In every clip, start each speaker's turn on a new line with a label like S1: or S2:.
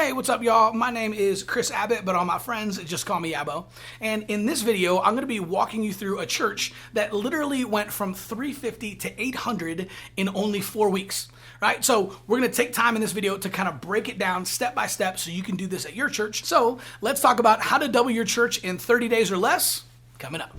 S1: Hey, what's up, y'all? My name is Chris Abbott, but all my friends just call me Abbo. And in this video, I'm going to be walking you through a church that literally went from 350 to 800 in only 4 weeks, right? So we're going to take time in this video to kind of break it down step by step so you can do this at your church. So let's talk about how to double your church in 30 days or less, coming up.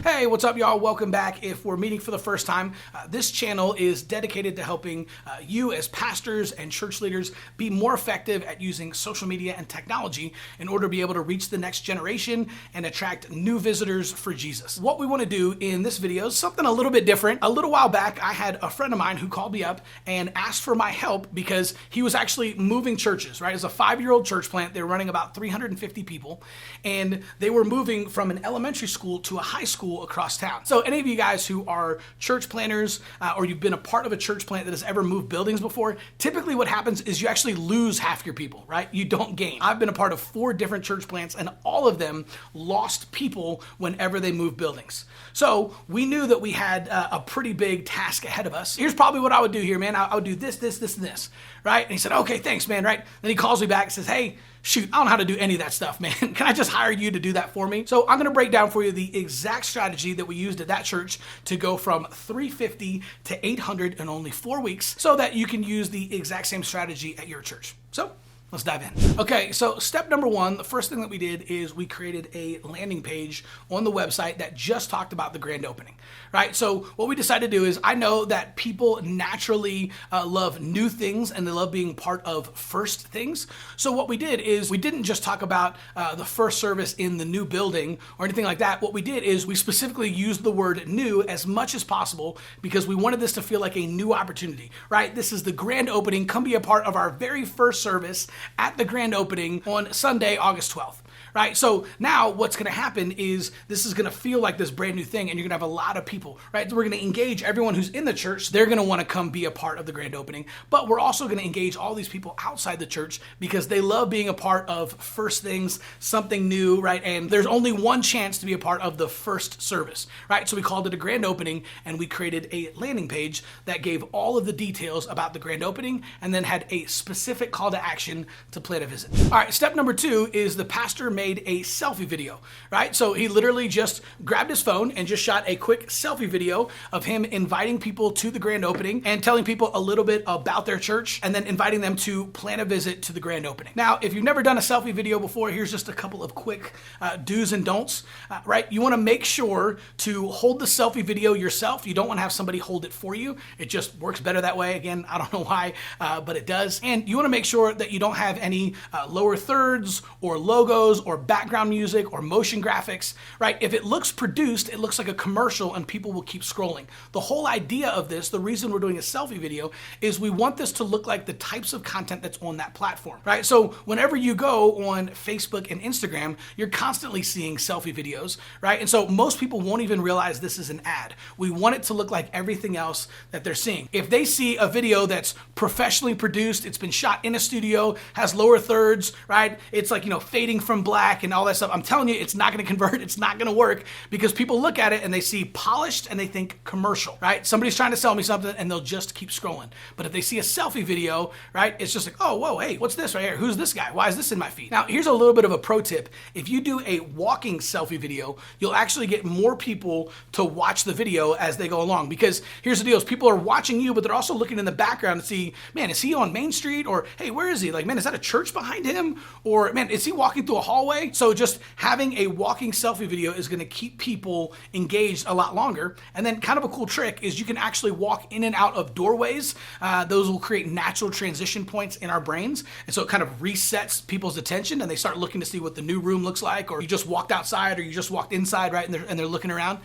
S1: Hey, what's up, y'all? Welcome back. If we're meeting for the first time, this channel is dedicated to helping you as pastors and church leaders be more effective at using social media and technology in order to be able to reach the next generation and attract new visitors for Jesus. What we want to do in this video is something a little bit different. A little while back, I had a friend of mine who called me up and asked for my help because he was actually moving churches, right? As a 5-year-old church plant, they were running about 350 people, and they were moving from an elementary school to a high school across town. So any of you guys who are church planners or you've been a part of a church plant that has ever moved buildings before, typically what happens is you actually lose half your people, right? You don't gain. I've been a part of 4 different church plants and all of them lost people whenever they moved buildings. So we knew that we had a pretty big task ahead of us. Here's probably what I would do here, man. I would do this, and this, right? And he said, okay, thanks, man, right? Then he calls me back and says, hey, shoot, I don't know how to do any of that stuff, man. Can I just hire you to do that for me? So I'm going to break down for you the exact strategy that we used at that church to go from 350 to 800 in only 4 weeks so that you can use the exact same strategy at your church. So let's dive in. Okay, so step number 1, the first thing that we did is we created a landing page on the website that just talked about the grand opening, right? So what we decided to do is, I know that people naturally love new things and they love being part of first things. So what we did is we didn't just talk about the first service in the new building or anything like that. What we did is we specifically used the word new as much as possible because we wanted this to feel like a new opportunity, right? This is the grand opening. Come be a part of our very first service at the grand opening on Sunday, August 12th. Right? So now what's going to happen is this is going to feel like this brand new thing and you're going to have a lot of people, right? We're going to engage everyone who's in the church. They're going to want to come be a part of the grand opening, but we're also going to engage all these people outside the church because they love being a part of first things, something new, right? And there's only one chance to be a part of the first service, right? So we called it a grand opening and we created a landing page that gave all of the details about the grand opening and then had a specific call to action to plan a visit. All right, step number 2 is the pastor made a selfie video, right? So he literally just grabbed his phone and just shot a quick selfie video of him inviting people to the grand opening and telling people a little bit about their church and then inviting them to plan a visit to the grand opening. Now, if you've never done a selfie video before, here's just a couple of quick do's and don'ts, right? You want to make sure to hold the selfie video yourself. You don't want to have somebody hold it for you. It just works better that way. Again, I don't know why, but it does. And you want to make sure that you don't have any lower thirds or logos or background music or motion graphics, right? If it looks produced, it looks like a commercial and people will keep scrolling. The whole idea of this, the reason we're doing a selfie video, is we want this to look like the types of content that's on that platform, right? So whenever you go on Facebook and Instagram, you're constantly seeing selfie videos, right? And so most people won't even realize this is an ad. We want it to look like everything else that they're seeing. If they see a video that's professionally produced, it's been shot in a studio, has lower thirds, right? It's like, fading from black and all that stuff. I'm telling you, it's not going to convert. It's not going to work because people look at it and they see polished and they think commercial, right? Somebody's trying to sell me something and they'll just keep scrolling. But if they see a selfie video, right, it's just like, oh, whoa, hey, what's this right here? Who's this guy? Why is this in my feed? Now, here's a little bit of a pro tip. If you do a walking selfie video, you'll actually get more people to watch the video as they go along because here's the deal is people are watching you, but they're also looking in the background to see, man, is he on Main Street? Or, hey, where is he? Like, man, is that a church behind him? Or, man, is he walking through a hallway? So just having a walking selfie video is going to keep people engaged a lot longer. And then kind of a cool trick is you can actually walk in and out of doorways. Those will create natural transition points in our brains. And so it kind of resets people's attention and they start looking to see what the new room looks like, or you just walked outside or you just walked inside, right? And they're looking around.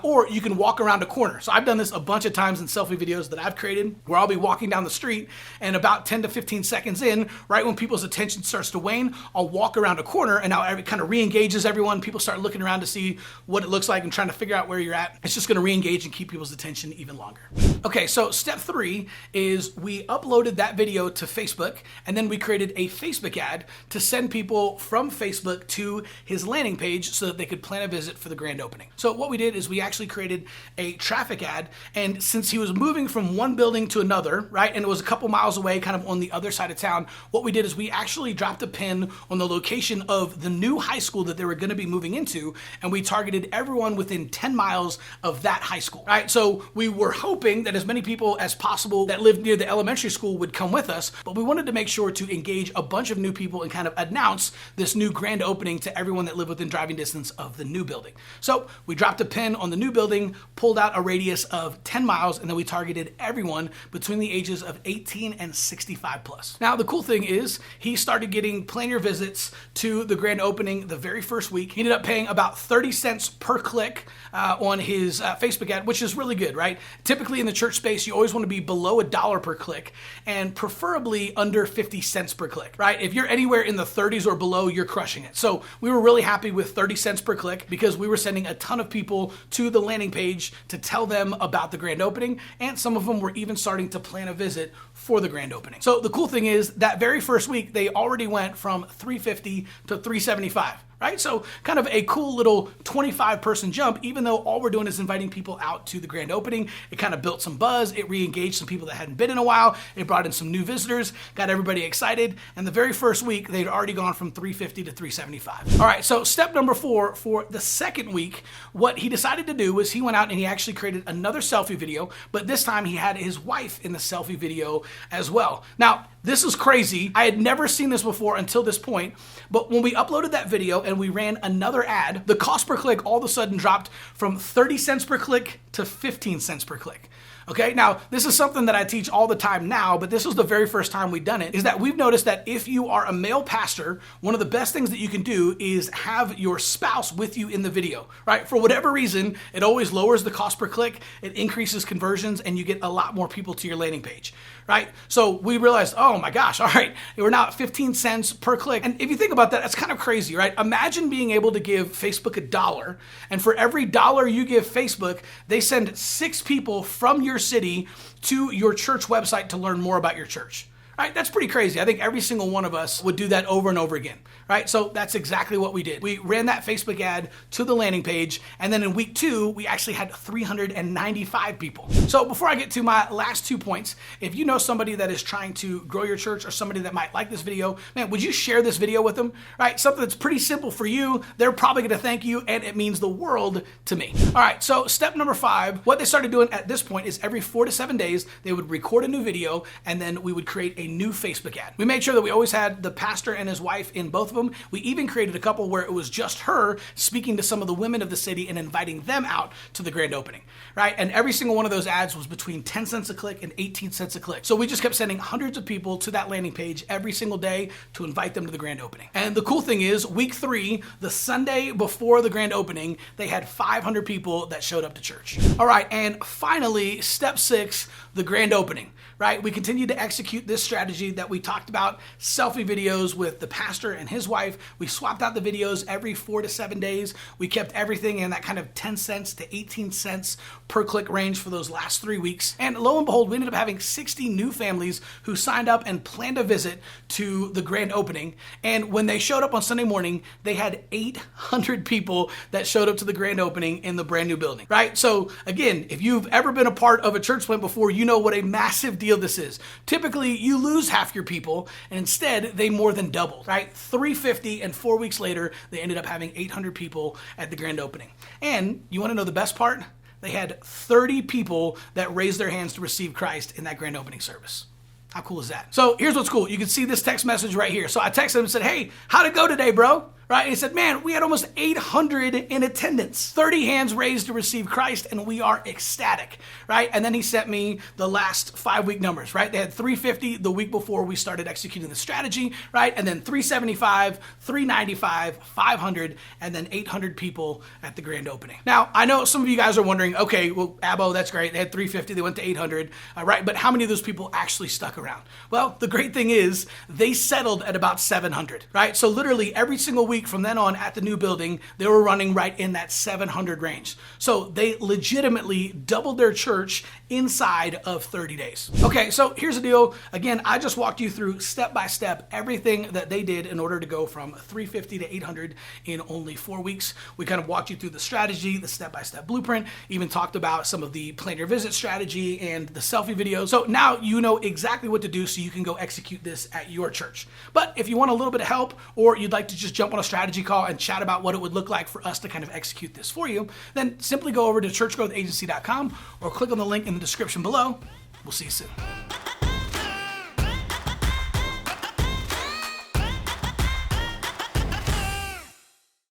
S1: Or you can walk around a corner. So I've done this a bunch of times in selfie videos that I've created where I'll be walking down the street and about 10 to 15 seconds in, right when people's attention starts to wane, I'll walk around a corner and now it kind of re-engages everyone. People start looking around to see what it looks like and trying to figure out where you're at. It's just going to re-engage and keep people's attention even longer. Okay, so step 3 is we uploaded that video to Facebook, and then we created a Facebook ad to send people from Facebook to his landing page so that they could plan a visit for the grand opening. So what we did is we actually created a traffic ad, and since he was moving from one building to another, right, and it was a couple miles away, kind of on the other side of town, what we did is we actually dropped a pin on the location of the new high school that they were going to be moving into, and we targeted everyone within 10 miles of that high school, right? So we were hoping that as many people as possible that lived near the elementary school would come with us, but we wanted to make sure to engage a bunch of new people and kind of announce this new grand opening to everyone that lived within driving distance of the new building. So we dropped a pin on the new building, pulled out a radius of 10 miles, and then we targeted everyone between the ages of 18 and 65 plus. Now, the cool thing is he started getting plan your visits to the grand opening the very first week. He ended up paying about 30 cents per click on his Facebook ad, which is really good, right? Typically in the church space, you always want to be below $1 per click and preferably under 50 cents per click, right? If you're anywhere in the 30s or below, you're crushing it. So we were really happy with 30 cents per click because we were sending a ton of people to the landing page to tell them about the grand opening, and some of them were even starting to plan a visit for the grand opening. So the cool thing is that very first week, they already went from 350 to 375. Right? So kind of a cool little 25-person jump, even though all we're doing is inviting people out to the grand opening. It kind of built some buzz. It re-engaged some people that hadn't been in a while. It brought in some new visitors, got everybody excited. And the very first week, they'd already gone from 350 to 375. All right, so step number 4 for the second week, what he decided to do was he went out and he actually created another selfie video, but this time he had his wife in the selfie video as well. Now, this is crazy. I had never seen this before until this point, but when we uploaded that video and we ran another ad, the cost per click all of a sudden dropped from 30 cents per click to 15 cents per click. Okay, now this is something that I teach all the time now, but this was the very first time we've done it, is that we've noticed that if you are a male pastor, one of the best things that you can do is have your spouse with you in the video, right? For whatever reason, it always lowers the cost per click, it increases conversions, and you get a lot more people to your landing page, right? So we realized, oh my gosh, all right, we're now at 15 cents per click. And if you think about that, that's kind of crazy, right? Imagine being able to give Facebook $1, and for every dollar you give Facebook, they send 6 people from your city to your church website to learn more about your church. Right? That's pretty crazy. I think every single one of us would do that over and over again, right? So that's exactly what we did. We ran that Facebook ad to the landing page, and then in week 2, we actually had 395 people. So before I get to my last 2 points, if you know somebody that is trying to grow your church or somebody that might like this video, man, would you share this video with them, right? Something that's pretty simple for you. They're probably going to thank you, and it means the world to me. All right, so step number 5, what they started doing at this point is every 4 to 7 days, they would record a new video, and then we would create a new Facebook ad. We made sure that we always had the pastor and his wife in both of them. We even created a couple where it was just her speaking to some of the women of the city and inviting them out to the grand opening, right? And every single one of those ads was between 10 cents a click and 18 cents a click. So we just kept sending hundreds of people to that landing page every single day to invite them to the grand opening. And the cool thing is, week 3, the Sunday before the grand opening, they had 500 people that showed up to church. All right, and finally, step 6, the grand opening. Right? We continued to execute this strategy that we talked about, selfie videos with the pastor and his wife. We swapped out the videos every 4 to 7 days. We kept everything in that kind of 10 cents to 18 cents per click range for those last 3 weeks. And lo and behold, we ended up having 60 new families who signed up and planned a visit to the grand opening. And when they showed up on Sunday morning, they had 800 people that showed up to the grand opening in the brand new building, right? So again, if you've ever been a part of a church plant before, you know what a massive deal this is. Typically, you lose half your people, and instead, they more than doubled, right? 350, and 4 weeks later, they ended up having 800 people at the grand opening. And you want to know the best part? They had 30 people that raised their hands to receive Christ in that grand opening service. How cool is that? So here's what's cool. You can see this text message right here. So I texted him and said, hey, how'd it go today, bro? Right? And he said, man, we had almost 800 in attendance, 30 hands raised to receive Christ, and we are ecstatic, right? And then he sent me the last 5-week numbers, right? They had 350 the week before we started executing the strategy, right? And then 375, 395, 500, and then 800 people at the grand opening. Now, I know some of you guys are wondering, okay, well, Abbo, that's great. They had 350, they went to 800, right? But how many of those people actually stuck around? Well, the great thing is they settled at about 700, right? So literally every single week week from then on at the new building, they were running right in that 700 range. So they legitimately doubled their church inside of 30 days. Okay, so here's the deal. Again, I just walked you through step by step everything that they did in order to go from 350 to 800 in only 4 weeks. We kind of walked you through the strategy, the step-by-step blueprint, even talked about some of the plan your visit strategy and the selfie videos. So now you know exactly what to do so you can go execute this at your church. But if you want a little bit of help, or you'd like to just jump on a strategy call and chat about what it would look like for us to kind of execute this for you, then simply go over to churchgrowthagency.com or click on the link in the description below. We'll see you soon.